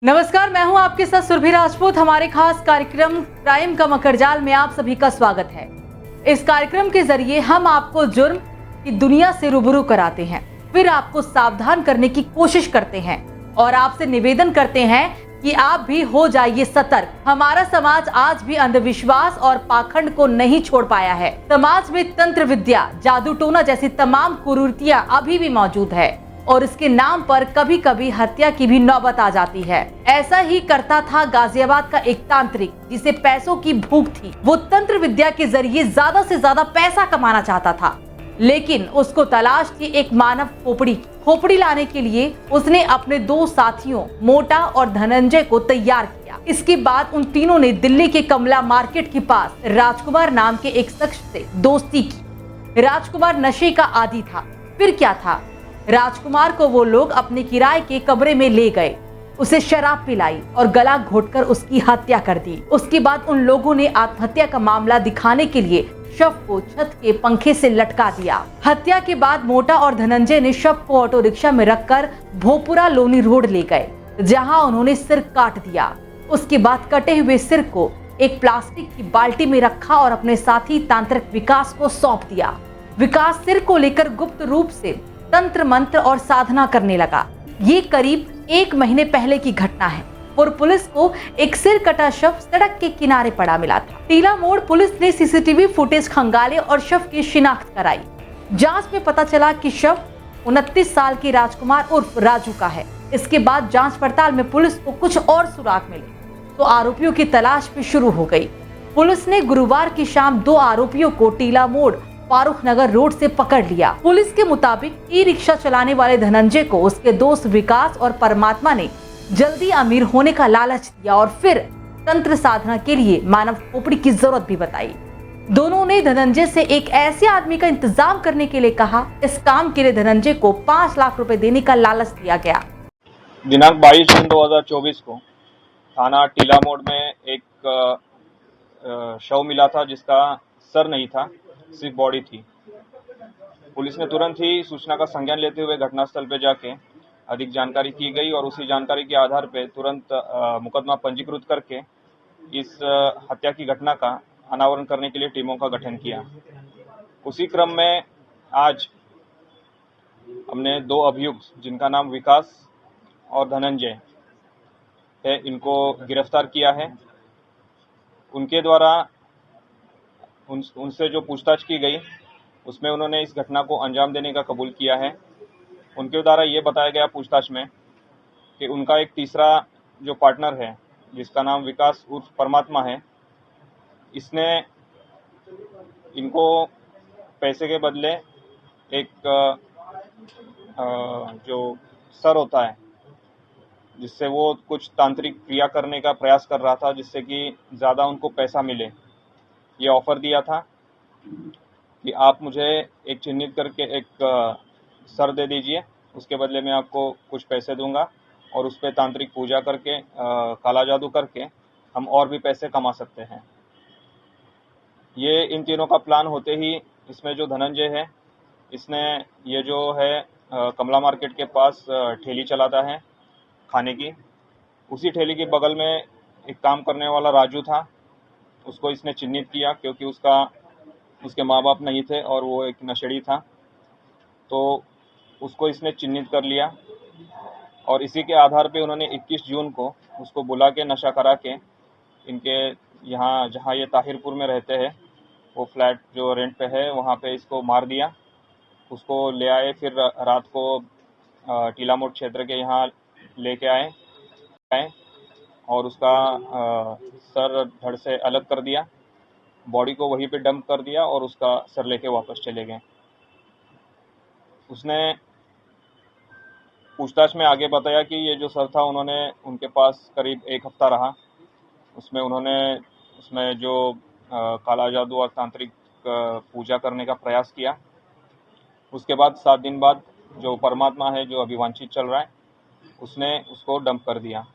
नमस्कार, मैं हूं आपके साथ सुरभि राजपूत। हमारे खास कार्यक्रम क्राइम का मकरजाल में आप सभी का स्वागत है। इस कार्यक्रम के जरिए हम आपको जुर्म की दुनिया से रूबरू कराते हैं, फिर आपको सावधान करने की कोशिश करते हैं और आपसे निवेदन करते हैं कि आप भी हो जाइए सतर्क। हमारा समाज आज भी अंधविश्वास और पाखंड को नहीं छोड़ पाया है। समाज में तंत्र विद्या, जादू टोना जैसी तमाम कुरीतियां अभी भी मौजूद है और इसके नाम पर कभी कभी हत्या की भी नौबत आ जाती है। ऐसा ही करता था गाजियाबाद का एक तांत्रिक, जिसे पैसों की भूख थी। वो तंत्र विद्या के जरिए ज्यादा से ज्यादा पैसा कमाना चाहता था, लेकिन उसको तलाश थी एक मानव खोपड़ी लाने के लिए उसने अपने दो साथियों मोटा और धनंजय को तैयार किया। इसके बाद उन तीनों ने दिल्ली के कमला मार्केट के पास राजकुमार नाम के एक शख्स से दोस्ती की। राजकुमार नशे का आदी था। फिर क्या था, राजकुमार को वो लोग अपने किराए के कमरे में ले गए, उसे शराब पिलाई और गला घोटकर उसकी हत्या कर दी। उसके बाद उन लोगों ने आत्महत्या का मामला दिखाने के लिए शव को छत के पंखे से लटका दिया। हत्या के बाद मोटा और धनंजय ने शव को ऑटो रिक्शा में रखकर भोपुरा लोनी रोड ले गए, जहां उन्होंने सिर काट दिया। उसके बाद कटे हुए सिर को एक प्लास्टिक की बाल्टी में रखा और अपने साथी तांत्रिक विकास को सौंप दिया। विकास सिर को लेकर गुप्त रूप से तंत्र मंत्र और साधना करने लगा। ये करीब 1 महीने पहले की घटना है और पुलिस को एक सिर कटा शव सड़क के किनारे पड़ा मिला था। टीला मोड़ पुलिस ने सीसीटीवी फुटेज खंगाले और शव की शिनाख्त कराई। जांच में पता चला कि शव 29 साल के राजकुमार उर्फ राजू का है। इसके बाद जांच पड़ताल में पुलिस को कुछ और सुराग मिले तो आरोपियों की तलाश भी शुरू हो गई। पुलिस ने गुरुवार की शाम 2 आरोपियों को टीला मोड़ फारूक नगर रोड से पकड़ लिया। पुलिस के मुताबिक ई रिक्शा चलाने वाले धनंजय को उसके दोस्त विकास और परमात्मा ने जल्दी अमीर होने का लालच दिया और फिर तंत्र साधना के लिए मानव खोपड़ी की जरूरत भी बताई। दोनों ने धनंजय से एक ऐसे आदमी का इंतजाम करने के लिए कहा। इस काम के लिए धनंजय को 5 लाख रुपए देने का लालच दिया गया। दिनांक 22 जून 2024 को थाना टीला मोड़ में एक शव मिला था, जिसका सर नहीं था, सिर्फ बॉडी थी। पुलिस ने तुरंत ही सूचना का संज्ञान लेते हुए घटनास्थल पर जाके अधिक जानकारी की गई और उसी जानकारी के आधार पर तुरंत मुकदमा पंजीकृत करके इस हत्या की घटना का अनावरण करने के लिए टीमों का गठन किया। उसी क्रम में आज हमने 2 अभियुक्त, जिनका नाम विकास और धनंजय है, इनको गिरफ्तार किया है। उनके द्वारा उनसे जो पूछताछ की गई उसमें उन्होंने इस घटना को अंजाम देने का कबूल किया है। उनके द्वारा ये बताया गया पूछताछ में कि उनका एक तीसरा जो पार्टनर है, जिसका नाम विकास उर्फ परमात्मा है, इसने इनको पैसे के बदले एक जो सर होता है, जिससे वो कुछ तांत्रिक क्रिया करने का प्रयास कर रहा था, जिससे कि ज़्यादा उनको पैसा मिले, ये ऑफर दिया था कि आप मुझे एक चिन्हित करके एक सर दे दीजिए, उसके बदले में आपको कुछ पैसे दूंगा और उस पर तांत्रिक पूजा करके काला जादू करके हम और भी पैसे कमा सकते हैं। ये इन तीनों का प्लान होते ही इसमें जो धनंजय है, इसने ये जो है कमला मार्केट के पास ठेली चलाता है खाने की, उसी ठेली के बगल में एक काम करने वाला राजू था। उसको इसने चिन्हित किया क्योंकि उसके माँ बाप नहीं थे और वो एक नशेड़ी था, तो उसको इसने चिन्हित कर लिया और इसी के आधार पे उन्होंने 21 जून को उसको बुला के नशा करा के इनके यहाँ, जहाँ ये ताहिरपुर में रहते हैं, वो फ्लैट जो रेंट पे है, वहाँ पे इसको मार दिया। उसको ले आए, फिर रात को टीला मोड़ क्षेत्र के यहाँ लेके आए और उसका सर धड़ से अलग कर दिया, बॉडी को वहीं पे डंप कर दिया और उसका सर लेके वापस चले गए। उसने पूछताछ में आगे बताया कि ये जो सर था, उन्होंने उनके पास करीब 1 हफ्ता रहा। उसमें जो काला जादू और तांत्रिक पूजा करने का प्रयास किया। उसके बाद 7 दिन बाद जो परमात्मा है, जो अभी वांछित चल रहा है, उसने उसको डंप कर दिया।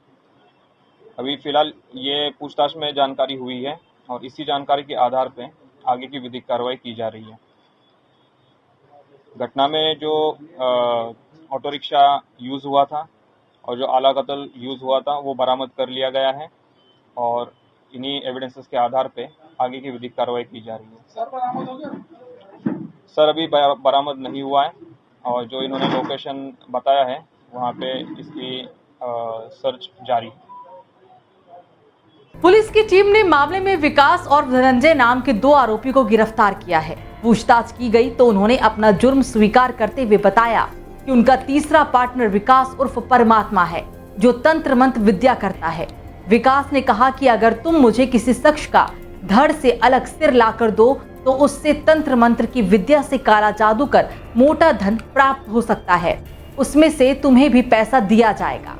अभी फिलहाल ये पूछताछ में जानकारी हुई है और इसी जानकारी के आधार पे आगे की विधिक कार्रवाई की जा रही है। घटना में जो ऑटो रिक्शा यूज हुआ था और जो आला कत्ल यूज़ हुआ था वो बरामद कर लिया गया है और इन्हीं एविडेंसेस के आधार पे आगे की विधिक कार्रवाई की जा रही है। सर बरामद हो गया? सर अभी बरामद नहीं हुआ है और जो इन्होंने लोकेशन बताया है वहाँ पे इसकी सर्च जारी है। पुलिस की टीम ने मामले में विकास और धनंजय नाम के 2 आरोपी को गिरफ्तार किया है। पूछताछ की गई तो उन्होंने अपना जुर्म स्वीकार करते हुए बताया कि उनका तीसरा पार्टनर विकास उर्फ परमात्मा है, जो तंत्र मंत्र विद्या करता है। विकास ने कहा कि अगर तुम मुझे किसी शख्स का धड़ से अलग सिर लाकर दो तो उससे तंत्र मंत्र की विद्या से काला जादू कर मोटा धन प्राप्त हो सकता है, उसमें से तुम्हें भी पैसा दिया जाएगा।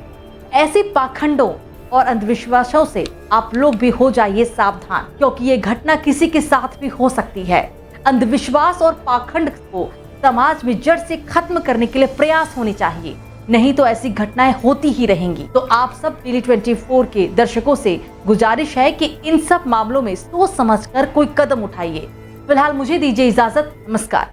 ऐसे पाखंडों और अंधविश्वासों से आप लोग भी हो जाइए सावधान, क्योंकि ये घटना किसी के साथ भी हो सकती है। अंधविश्वास और पाखंड को समाज में जड़ से खत्म करने के लिए प्रयास होने चाहिए, नहीं तो ऐसी घटनाएं होती ही रहेंगी। तो आप सब दिल्ली 24 के दर्शकों से गुजारिश है कि इन सब मामलों में सोच समझकर कोई कदम उठाइए। फिलहाल मुझे दीजिए इजाजत, नमस्कार।